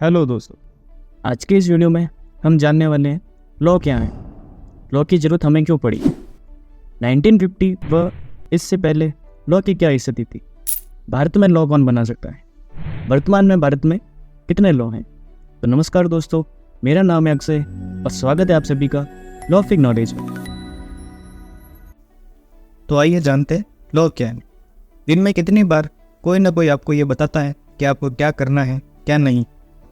Hello दोस्तों, आज के इस वीडियो में हम जानने वाले हैं लॉ क्या है, लॉ की ज़रूरत हमें क्यों पड़ी, 1950 व इससे पहले लॉ की क्या स्थिति थी, भारत में लॉ कौन बना सकता है, वर्तमान में भारत में कितने लॉ हैं। तो नमस्कार दोस्तों, मेरा नाम है अक्षय और स्वागत है आप सभी का लॉ ऑफ नॉलेज में। तो आइए जानते हैं लॉ क्या है। दिन में कितनी बार कोई ना कोई आपको ये बताता है कि आपको क्या करना है क्या नहीं।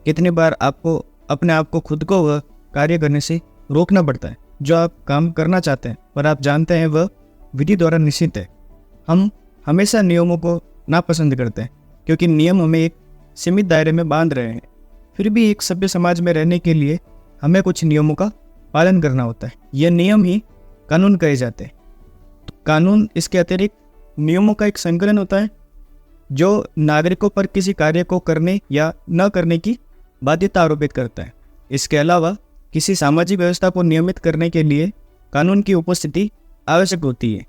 कितनी बार आपको अपने आप को खुद को वह कार्य करने से रोकना पड़ता है जो आप काम करना चाहते हैं पर आप जानते हैं वह विधि द्वारा निश्चित है। हम हमेशा नियमों को नापसंद करते हैं क्योंकि नियम हमें एक सीमित दायरे में बांध रहे हैं। फिर भी एक सभ्य समाज में रहने के लिए हमें कुछ नियमों का पालन करना होता है। यह नियम ही कानून कहे जाते हैं। तो कानून इसके अतिरिक्त नियमों का एक संकलन होता है जो नागरिकों पर किसी कार्य को करने या न करने की बाध्यता आरोपित करता है। इसके अलावा किसी सामाजिक व्यवस्था को नियमित करने के लिए कानून की उपस्थिति आवश्यक होती है।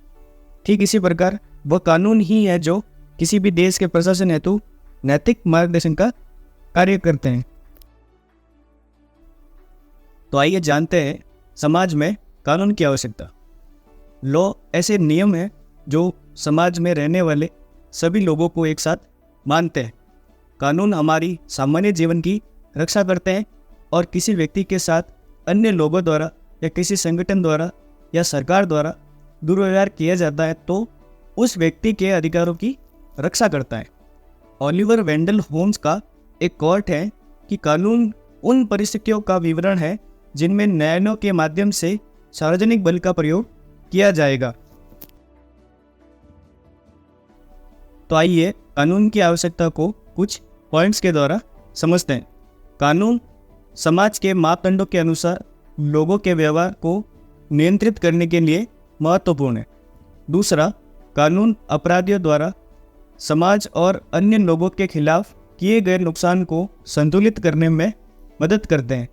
ठीक इसी प्रकार वह कानून ही है जो किसी भी देश के प्रशासन हेतु नैतिक मार्गदर्शन का कार्य करते हैं। तो आइए जानते हैं समाज में कानून की आवश्यकता। लॉ ऐसे नियम है जो समाज में रहने वाले सभी लोगों को एक साथ मानते हैं। कानून हमारी सामान्य जीवन की रक्षा करते हैं और किसी व्यक्ति के साथ अन्य लोगों द्वारा या किसी संगठन द्वारा या सरकार द्वारा दुर्व्यवहार किया जाता है तो उस व्यक्ति के अधिकारों की रक्षा करता है। ओलिवर वेंडल होम्स का एक कोट है कि कानून उन परिस्थितियों का विवरण है जिनमें न्यायालयों के माध्यम से सार्वजनिक बल का प्रयोग किया जाएगा। तो आइए कानून की आवश्यकता को कुछ पॉइंट्स के द्वारा समझते हैं। कानून समाज के मापदंडों के अनुसार लोगों के व्यवहार को नियंत्रित करने के लिए महत्वपूर्ण है। दूसरा, कानून अपराधियों द्वारा समाज और अन्य लोगों के खिलाफ किए गए नुकसान को संतुलित करने में मदद करते हैं।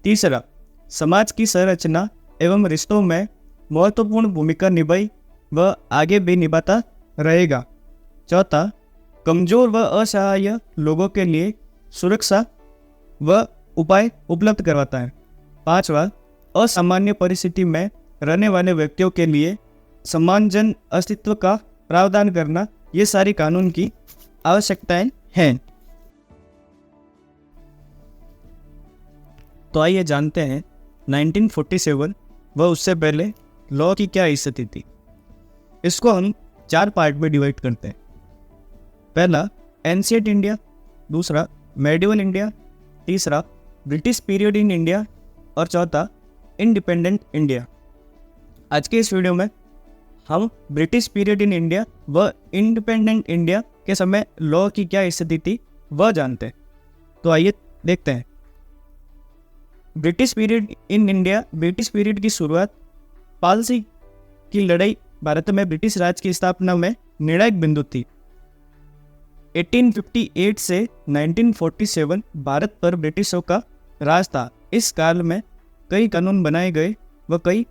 तीसरा, समाज की संरचना एवं रिश्तों में महत्वपूर्ण भूमिका निभाई व आगे भी निभाता रहेगा। चौथा, कमजोर व असहाय लोगों के लिए सुरक्षा व उपाय उपलब्ध करवाता है। पांचवा, असामान्य परिस्थिति में रहने वाले व्यक्तियों के लिए सम्मानजनक अस्तित्व का प्रावधान करना, ये सारी कानून की आवश्यकताएं हैं। तो आइए जानते हैं 1947 व उससे पहले लॉ की क्या स्थिति थी। इसको हम 4 पार्ट में डिवाइड करते हैं। पहला, एंशिएंट इंडिया। दूसरा, मेडिवल इंडिया। तीसरा, ब्रिटिश पीरियड इन इंडिया। और चौथा, इंडिपेंडेंट इंडिया। आज के इस वीडियो में हम ब्रिटिश पीरियड इन इंडिया व इंडिपेंडेंट इंडिया के समय लॉ की क्या स्थिति थी वह जानते हैं। तो आइए देखते हैं। British period in India. British period की शुरुआत पालसी की लड़ाई भारत में ब्रिटिश राज की स्थापना में निर्णायक बिंदु थी। 1858 से 1947 भारत पर ब्रिटिशों का राज था। इस काल में कई कानून बनाए गए व कई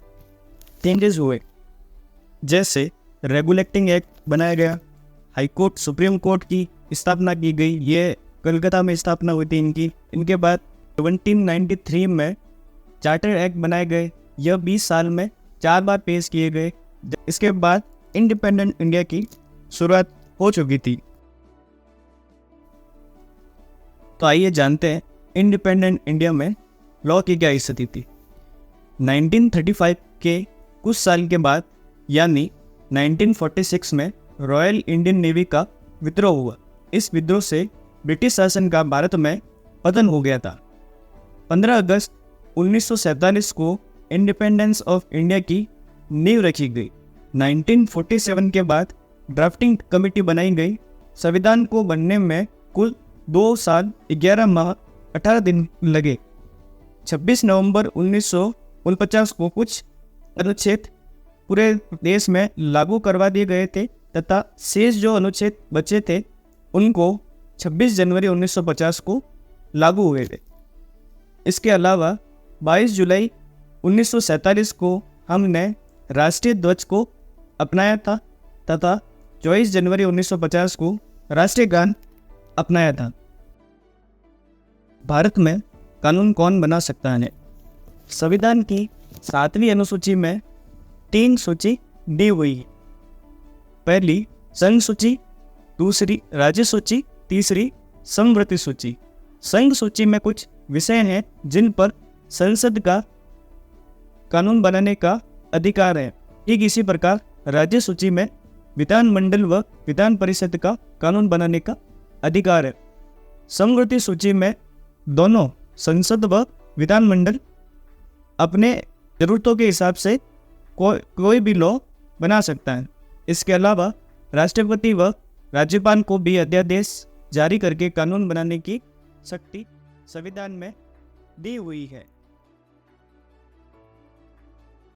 चेंजेस हुए, जैसे रेगुलेटिंग एक्ट बनाया गया, हाई कोर्ट सुप्रीम कोर्ट की स्थापना की गई, ये कलकत्ता में स्थापना हुई थी इनकी। इनके बाद 1793 में चार्टर एक्ट बनाए गए, यह 20 साल में 4 बार पेश किए गए। इसके बाद इंडिपेंडेंट इंडिया की शुरुआत हो चुकी थी। तो आइए जानते हैं इंडिपेंडेंट इंडिया में लॉ की क्या स्थिति थी। 1935 के कुछ साल के बाद यानी 1946 में रॉयल इंडियन नेवी का विद्रोह हुआ। इस विद्रोह से ब्रिटिश शासन का भारत में पतन हो गया था। 15 अगस्त 1947 को इंडिपेंडेंस ऑफ इंडिया की नींव रखी गई। 1947 के बाद ड्राफ्टिंग कमेटी बनाई गई। संविधान को बनने में कुल 2 साल 11 माह 18 दिन लगे। 26 नवंबर 1949 को कुछ अनुच्छेद पूरे देश में लागू करवा दिए गए थे तथा शेष जो अनुच्छेद बचे थे उनको 26 जनवरी 1950 को लागू हुए थे। इसके अलावा 22 जुलाई 1947 को हमने राष्ट्रीय ध्वज को अपनाया था तथा 24 जनवरी 1950 को राष्ट्रीय गान अपनाया था। भारत में कानून कौन बना सकता है? संविधान की 7वीं अनुसूची में 3 सूची दी हुई है। पहली संघ सूची, दूसरी राज्य सूची, तीसरी समवर्ती सूची। संघ सूची में कुछ विषय हैं जिन पर संसद का कानून बनाने का अधिकार है। ठीक इसी प्रकार राज्य सूची में विधानमंडल व विधान परिषद का कानून बनाने का अधिकार है। समवर्ती सूची में दोनों संसद व विधानमंडल अपने जरूरतों के हिसाब से कोई भी लॉ बना सकता है। इसके अलावा राष्ट्रपति व राज्यपाल को भी अध्यादेश जारी करके कानून बनाने की शक्ति संविधान में दी हुई है।